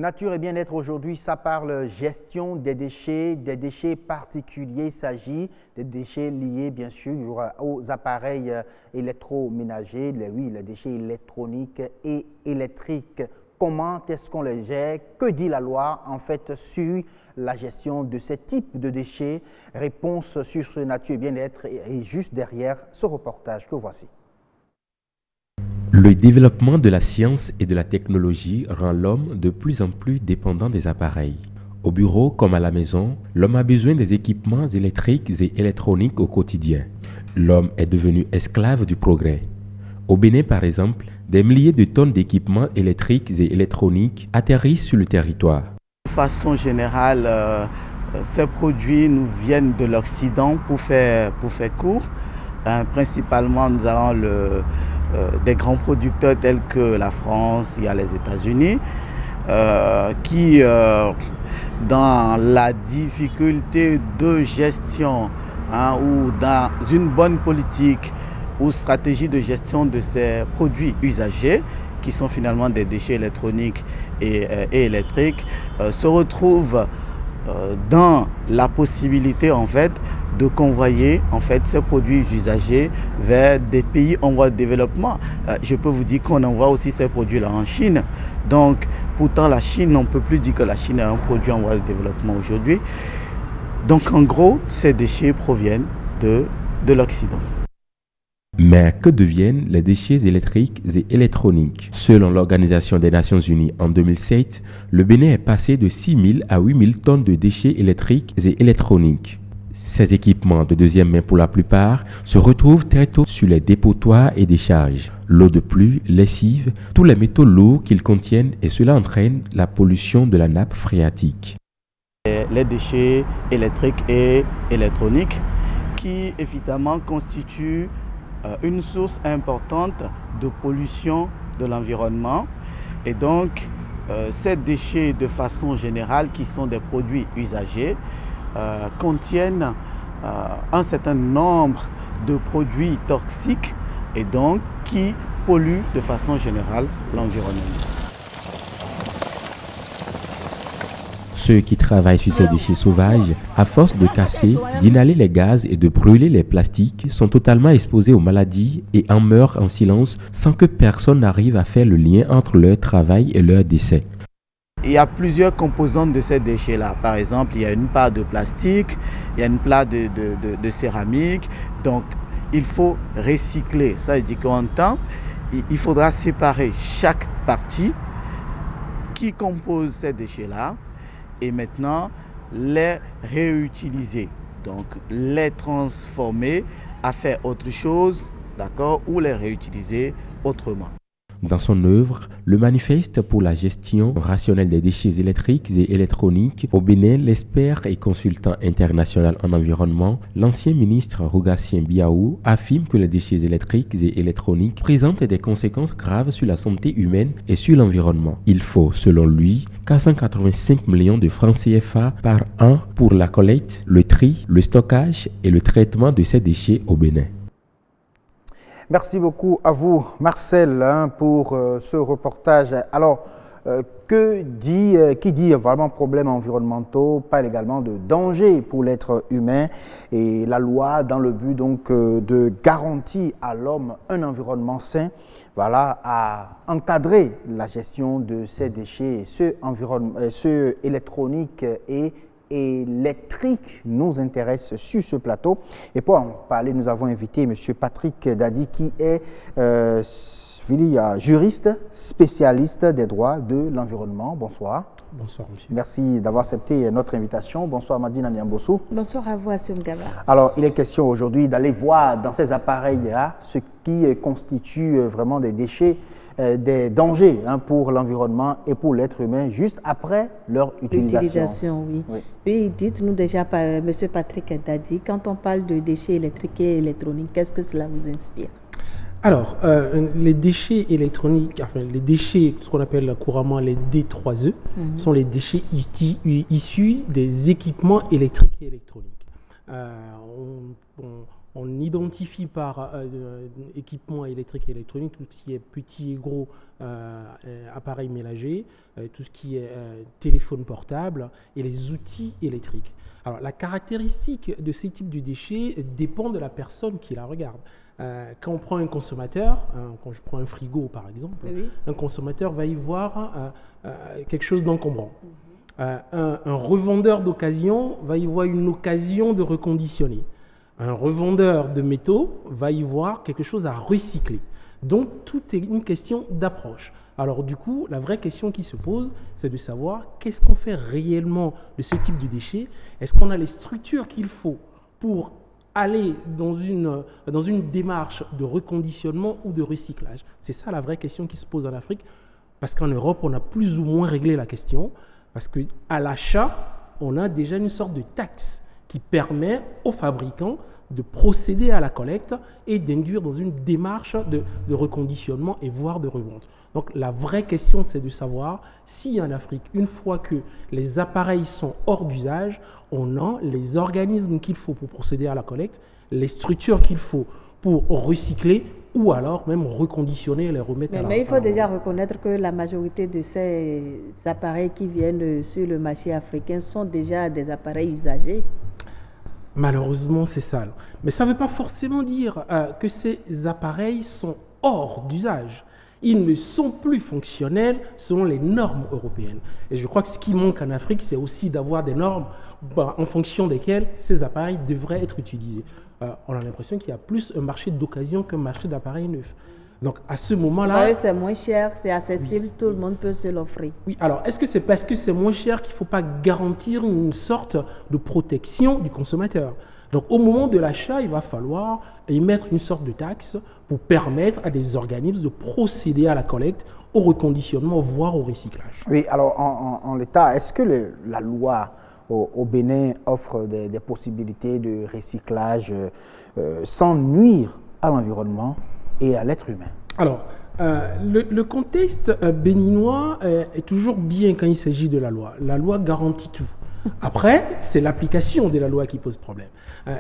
Nature et bien-être aujourd'hui, ça parle gestion des déchets particuliers. Il s'agit des déchets liés bien sûr aux appareils électroménagers, les déchets électroniques et électriques. Comment est-ce qu'on les gère? Que dit la loi en fait sur la gestion de ces types de déchets? Réponse sur ce Nature et bien-être et juste derrière ce reportage que voici. Le développement de la science et de la technologie rend l'homme de plus en plus dépendant des appareils. Au bureau comme à la maison, l'homme a besoin des équipements électriques et électroniques au quotidien. L'homme est devenu esclave du progrès. Au Bénin, par exemple, des milliers de tonnes d'équipements électriques et électroniques atterrissent sur le territoire. De façon générale, ces produits nous viennent de l'Occident pour faire court. Principalement, nous avons des grands producteurs tels que la France, il y a les États-Unis, qui, dans la difficulté de gestion ou dans une bonne politique ou stratégie de gestion de ces produits usagés, qui sont finalement des déchets électroniques et électriques, se retrouvent dans la possibilité en fait de convoyer en fait ces produits usagés vers des pays en voie de développement. Je peux vous dire qu'on envoie aussi ces produits-là en Chine. Donc pourtant la Chine, on ne peut plus dire que la Chine est un produit en voie de développement aujourd'hui. Donc en gros, ces déchets proviennent de l'Occident. Mais que deviennent les déchets électriques et électroniques? Selon l'Organisation des Nations Unies, en 2007, le Bénin est passé de 6 000 à 8 000 tonnes de déchets électriques et électroniques. Ces équipements de deuxième main pour la plupart se retrouvent très tôt sur les dépotoirs et décharges. L'eau de pluie, lessive, tous les métaux lourds qu'ils contiennent et cela entraîne la pollution de la nappe phréatique. Les déchets électriques et électroniques qui évidemment constituent une source importante de pollution de l'environnement et donc ces déchets de façon générale qui sont des produits usagés contiennent un certain nombre de produits toxiques et donc qui polluent de façon générale l'environnement. Ceux qui travaillent sur ces déchets sauvages, à force de casser, d'inhaler les gaz et de brûler les plastiques, sont totalement exposés aux maladies et en meurent en silence sans que personne n'arrive à faire le lien entre leur travail et leur décès. Il y a plusieurs composantes de ces déchets-là. Par exemple, il y a une part de plastique, il y a une part de céramique. Donc, il faut recycler. Ça veut dire qu'en temps, il faudra séparer chaque partie qui compose ces déchets-là et maintenant les réutiliser. Donc, les transformer à faire autre chose, d'accord, ou les réutiliser autrement. Dans son œuvre, le manifeste pour la gestion rationnelle des déchets électriques et électroniques au Bénin, l'expert et consultant international en environnement, l'ancien ministre Rogatien Biaou, affirme que les déchets électriques et électroniques présentent des conséquences graves sur la santé humaine et sur l'environnement. Il faut, selon lui, 485 millions de francs CFA par an pour la collecte, le tri, le stockage et le traitement de ces déchets au Bénin. Merci beaucoup à vous, Marcel, pour ce reportage. Alors, qui dit vraiment problèmes environnementaux, parle également de danger pour l'être humain et la loi dans le but donc de garantir à l'homme un environnement sain, voilà, à encadrer la gestion de ces déchets, ceux électroniques et électrique nous intéresse sur ce plateau. Et pour en parler, nous avons invité M. Patrick Dadi qui est juriste spécialiste des droits de l'environnement. Bonsoir. Bonsoir, monsieur. Merci d'avoir accepté notre invitation. Bonsoir, Madine Niambossou. Bonsoir à vous, Assum Gaba. Alors, il est question aujourd'hui d'aller voir dans ces appareils-là ce qui constitue vraiment des déchets, des dangers pour l'environnement et pour l'être humain juste après leur utilisation. Oui, dites-nous déjà, M. Patrick Dadi, quand on parle de déchets électriques et électroniques, qu'est-ce que cela vous inspire? Alors, les déchets électroniques, enfin les déchets, ce qu'on appelle couramment les D3E, sont les déchets issus des équipements électriques et électroniques. On identifie par équipement électrique et électronique tout ce qui est petit et gros appareils ménagers, tout ce qui est téléphone portable et les outils électriques. Alors, la caractéristique de ces types de déchets dépend de la personne qui la regarde. Quand on prend un consommateur, quand je prends un frigo par exemple, oui. Un consommateur va y voir quelque chose d'encombrant. Un revendeur d'occasion va y voir une occasion de reconditionner. Un revendeur de métaux va y voir quelque chose à recycler. Donc, tout est une question d'approche. Alors, du coup, la vraie question qui se pose, c'est de savoir qu'est-ce qu'on fait réellement de ce type de déchets. Est-ce qu'on a les structures qu'il faut pour aller dans une démarche de reconditionnement ou de recyclage? C'est ça la vraie question qui se pose en Afrique, parce qu'en Europe, on a plus ou moins réglé la question, parce qu'à l'achat, on a déjà une sorte de taxe qui permet aux fabricants de procéder à la collecte et d'induire dans une démarche de reconditionnement et voire de revente. Donc la vraie question, c'est de savoir si en Afrique, une fois que les appareils sont hors d'usage, on a les organismes qu'il faut pour procéder à la collecte, les structures qu'il faut pour recycler ou alors même reconditionner et les remettre à la... Mais il faut déjà reconnaître que la majorité de ces appareils qui viennent sur le marché africain sont déjà des appareils usagés. Malheureusement, c'est ça. Mais ça ne veut pas forcément dire que ces appareils sont hors d'usage. Ils ne sont plus fonctionnels selon les normes européennes. Et je crois que ce qui manque en Afrique, c'est aussi d'avoir des normes en fonction desquelles ces appareils devraient être utilisés. On a l'impression qu'il y a plus un marché d'occasion qu'un marché d'appareils neufs. Donc à ce moment-là... C'est moins cher, c'est accessible, oui. Tout le monde peut se l'offrir. Oui, alors est-ce que c'est parce que c'est moins cher qu'il ne faut pas garantir une sorte de protection du consommateur? Donc au moment de l'achat, il va falloir émettre une sorte de taxe pour permettre à des organismes de procéder à la collecte, au reconditionnement, voire au recyclage. Oui, alors en l'état, est-ce que la loi au Bénin offre des possibilités de recyclage sans nuire à l'environnement et à l'être humain? Alors, le contexte béninois est toujours bien quand il s'agit de la loi. La loi garantit tout. Après, c'est l'application de la loi qui pose problème.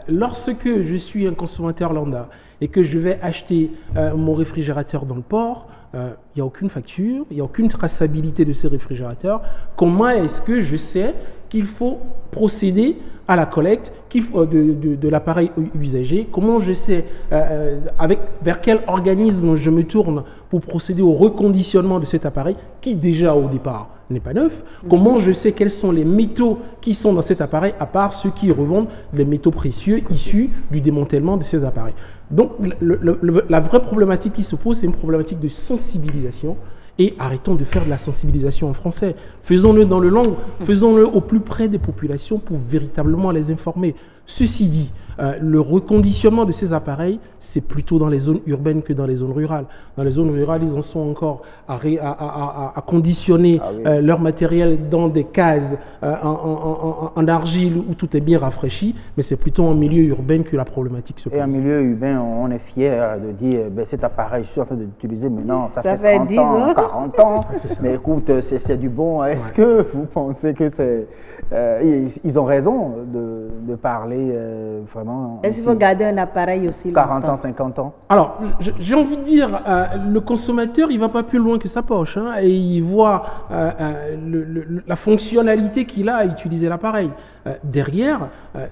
Lorsque je suis un consommateur lambda et que je vais acheter mon réfrigérateur dans le port, il n'y a aucune facture, il n'y a aucune traçabilité de ces réfrigérateurs. Comment est-ce que je sais qu'il faut procéder à la collecte de l'appareil usagé? Comment je sais vers quel organisme je me tourne pour procéder au reconditionnement de cet appareil qui déjà au départ n'est pas neuf? Comment je sais quels sont les métaux qui sont dans cet appareil à part ceux qui revendent les métaux précieux issus du démantèlement de ces appareils? Donc la vraie problématique qui se pose, c'est une problématique de sensibilisation. Et arrêtons de faire de la sensibilisation en français. Faisons-le dans le langue, faisons-le au plus près des populations pour véritablement les informer. Ceci dit, le reconditionnement de ces appareils, c'est plutôt dans les zones urbaines que dans les zones rurales. Dans les zones rurales, ils en sont encore à conditionner leur matériel dans des cases en argile où tout est bien rafraîchi, mais c'est plutôt en milieu urbain que la problématique se pose. Et en milieu urbain, on est fier de dire cet appareil, je suis en train d'utiliser maintenant, ça fait 30 10 ans, 40 ans, mais écoute, c'est du bon. Est-ce que vous pensez que c'est... ils ont raison de parler vraiment... Est-ce qu'il faut garder un appareil aussi longtemps? 40 ans, 50 ans? Alors, j'ai envie de dire, le consommateur, il ne va pas plus loin que sa poche, hein, et il voit la fonctionnalité qu'il a à utiliser l'appareil. Derrière,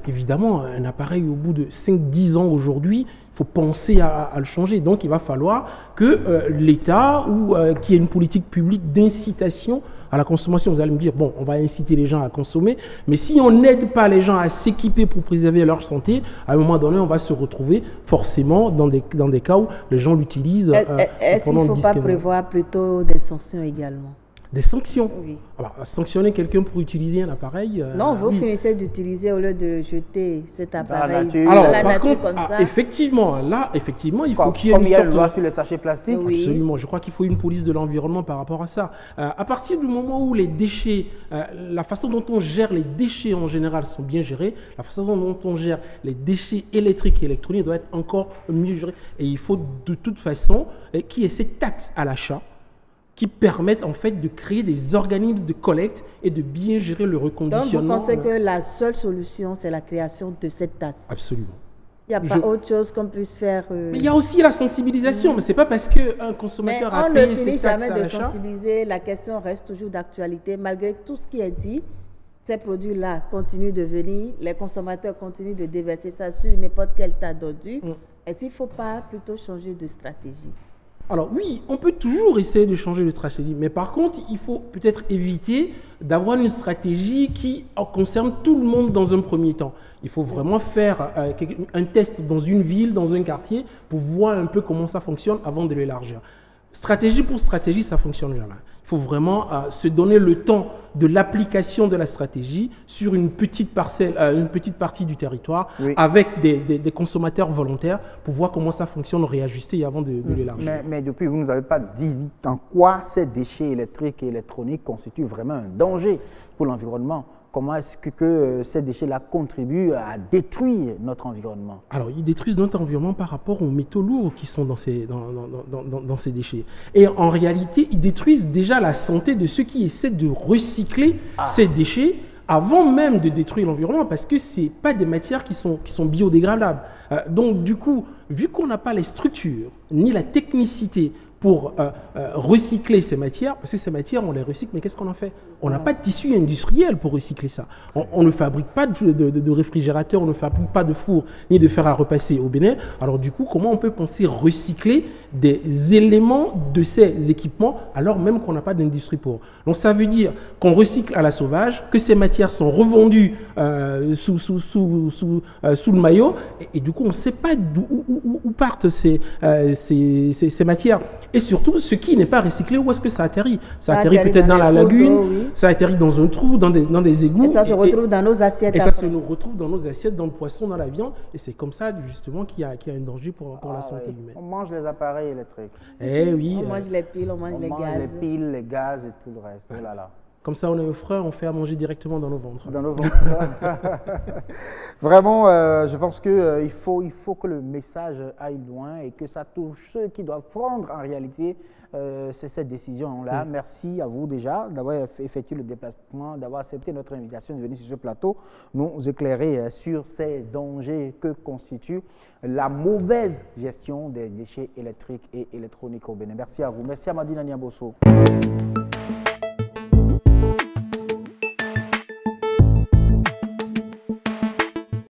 évidemment, un appareil au bout de 5-10 ans aujourd'hui, il faut penser à le changer. Donc, il va falloir que l'État ou qu'il y ait une politique publique d'incitation à la consommation. Vous allez me dire, bon, on va inciter les gens à consommer, mais si on n'aide pas les gens à s'équiper pour préserver leur santé, à un moment donné, on va se retrouver forcément dans des cas où les gens l'utilisent Est-ce qu'il ne faut pas prévoir plutôt des sanctions également? Des sanctions? Oui. Alors, sanctionner quelqu'un pour utiliser un appareil... non, vous finissez d'utiliser au lieu de jeter cet appareil alors, dans la par nature contre, comme ça. Effectivement, il faut qu'il y ait comme une il y a sorte... une loi sur les sachets plastiques. Oui. Absolument, je crois qu'il faut une police de l'environnement par rapport à ça. À partir du moment où les déchets, la façon dont on gère les déchets en général sont bien gérés, la façon dont on gère les déchets électriques et électroniques doit être encore mieux gérée. Et il faut de toute façon qu'il y ait cette taxe à l'achat qui permettent en fait de créer des organismes de collecte et de bien gérer le reconditionnement. Donc vous pensez que la seule solution, c'est la création de cette taxe? Absolument. Il n'y a pas autre chose qu'on puisse faire. Mais il y a aussi la sensibilisation. Mais ce n'est pas parce qu'un consommateur a payé ses taxes à l'achat. On ne finit jamais de sensibiliser. La question reste toujours d'actualité. Malgré tout ce qui est dit, ces produits-là continuent de venir. Les consommateurs continuent de déverser ça sur n'importe quel tas d'ordures. Est-ce qu'il ne faut pas plutôt changer de stratégie? Alors oui, on peut toujours essayer de changer de stratégie, mais par contre, il faut peut-être éviter d'avoir une stratégie qui concerne tout le monde dans un premier temps. Il faut vraiment faire un test dans une ville, dans un quartier, pour voir un peu comment ça fonctionne avant de l'élargir. Stratégie pour stratégie, ça ne fonctionne jamais. Il faut vraiment se donner le temps de l'application de la stratégie sur une petite parcelle, une petite partie du territoire, avec des consommateurs volontaires pour voir comment ça fonctionne, réajuster avant de l'élargir. Mais depuis, vous ne nous avez pas dit en quoi ces déchets électriques et électroniques constituent vraiment un danger pour l'environnement. Comment est-ce que ces déchets-là contribuent à détruire notre environnement? Alors, ils détruisent notre environnement par rapport aux métaux lourds qui sont dans ces déchets. Et en réalité, ils détruisent déjà la santé de ceux qui essaient de recycler ces déchets avant même de détruire l'environnement, parce que ce n'est pas des matières qui sont biodégradables. Donc, du coup, vu qu'on n'a pas les structures ni la technicité pour recycler ces matières, parce que ces matières, on les recycle, mais qu'est-ce qu'on en fait? On n'a pas de tissu industriel pour recycler ça. On ne fabrique pas de réfrigérateur, on ne fabrique pas de four, ni de fer à repasser au Bénin. Alors du coup, comment on peut penser recycler des éléments de ces équipements alors même qu'on n'a pas d'industrie pour? Donc ça veut dire qu'on recycle à la sauvage, que ces matières sont revendues sous le maillot, et du coup, on ne sait pas où partent ces matières. Et surtout, ce qui n'est pas recyclé, où est-ce que ça atterrit? Ça atterrit peut-être dans la lagune, ça atterrit dans un trou, dans des égouts. Et ça se retrouve dans nos assiettes. Et ça se retrouve dans nos assiettes, dans le poisson, dans la viande. Et c'est comme ça, justement, qu'il y a un danger pour la santé humaine. On mange les appareils électriques. Eh oui. On mange les piles, on mange les gaz. Les piles, les gaz et tout le reste. Oh là là. Comme ça, on est au frais, on fait à manger directement dans nos ventres. Dans nos ventres. Vraiment, je pense qu'il faut que le message aille loin et que ça touche ceux qui doivent prendre en réalité cette décision-là. Merci à vous déjà d'avoir effectué le déplacement, d'avoir accepté notre invitation de venir sur ce plateau, nous éclairer sur ces dangers que constitue la mauvaise gestion des déchets électriques et électroniques au Bénin. Merci à vous. Merci à Madina Niabosso.